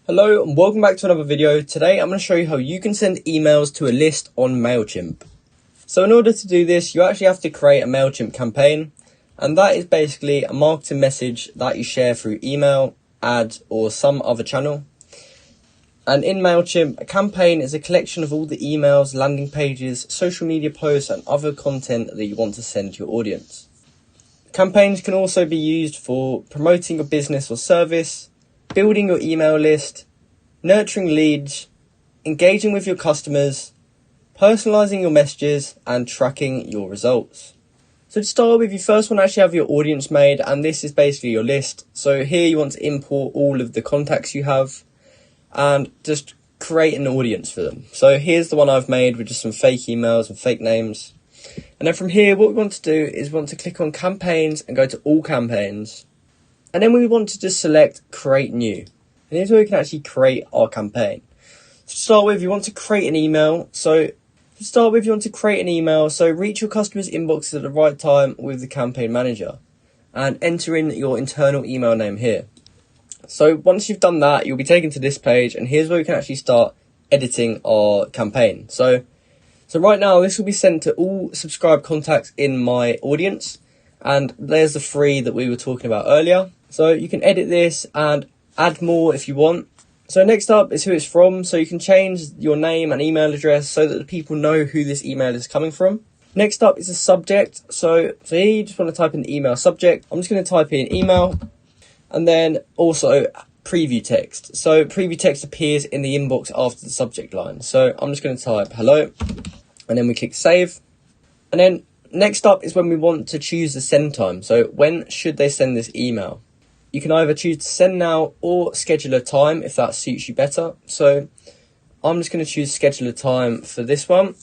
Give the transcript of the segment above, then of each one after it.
Hello and welcome back to another video. Today I'm going to show you how you can send emails to a list on Mailchimp. So in order to do this, you actually have to create a Mailchimp campaign, and that is basically a marketing message that you share through email, ads or some other channel. And in Mailchimp, a campaign is a collection of all the emails, landing pages, social media posts and other content that you want to send to your audience. Campaigns can also be used for promoting your business or service, building your email list, nurturing leads, engaging with your customers, personalizing your messages, and tracking your results. So to start with, you first want to actually have your audience made, and this is basically your list. So here you want to import all of the contacts you have and just create an audience for them. So here's the one I've made with just some fake emails and fake names. And then from here, what we want to do is we want to click on campaigns and go to all campaigns. And then we want to just select create new. And here's where we can actually create our campaign. To start with, you want to create an email. So reach your customers' inboxes at the right time with the campaign manager and enter in your internal email name here. So once you've done that, you'll be taken to this page, and here's where we can actually start editing our campaign. So right now, this will be sent to all subscribed contacts in my audience. And there's the 3 that we were talking about earlier. So you can edit this and add more if you want. So next up is who it's from. So you can change your name and email address so that the people know who this email is coming from. Next up is the subject. So here you just want to type in the email subject. I'm just going to type in email and then also preview text. So preview text appears in the inbox after the subject line. So I'm just going to type hello and then we click save. And then next up is when we want to choose the send time. So when should they send this email? You can either choose to send now or schedule a time if that suits you better. So I'm just going to choose schedule a time for this one.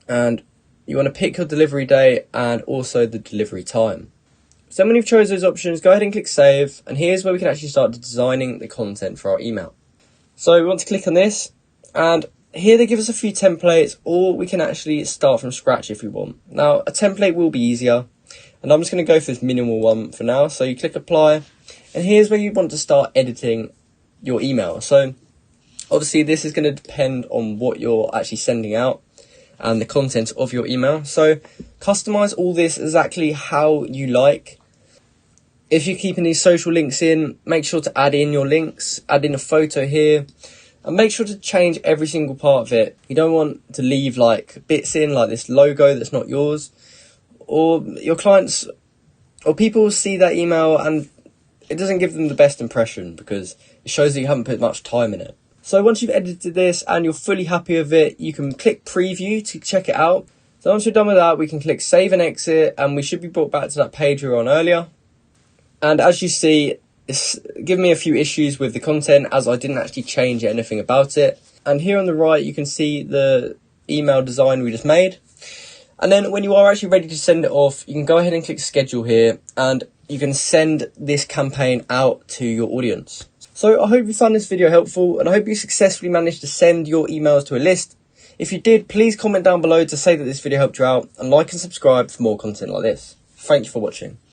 And you want to pick your delivery date and also the delivery time. So when you've chosen those options, go ahead and click save. And here's where we can actually start designing the content for our email. So we want to click on this, and here they give us a few templates, or we can actually start from scratch if we want. Now, a template will be easier, and I'm just going to go for this minimal one for now. So you click apply, and here's where you want to start editing your email. So obviously this is going to depend on what you're actually sending out and the content of your email. So customize all this exactly how you like. If you're keeping these social links in, make sure to add in your links, add in a photo here. And make sure to change every single part of it. You don't want to leave like bits in, like this logo that's not yours. Or your clients or people see that email and it doesn't give them the best impression because it shows that you haven't put much time in it. So once you've edited this and you're fully happy with it, you can click preview to check it out. So once you're done with that, we can click save and exit, and we should be brought back to that page we were on earlier. And as you see, it's given me a few issues with the content as I didn't actually change anything about it. And here on the right, you can see the email design we just made. And then when you are actually ready to send it off, you can go ahead and click schedule here, and you can send this campaign out to your audience. So I hope you found this video helpful, and I hope you successfully managed to send your emails to a list. If you did, please comment down below to say that this video helped you out, and like and subscribe for more content like this. Thank you for watching.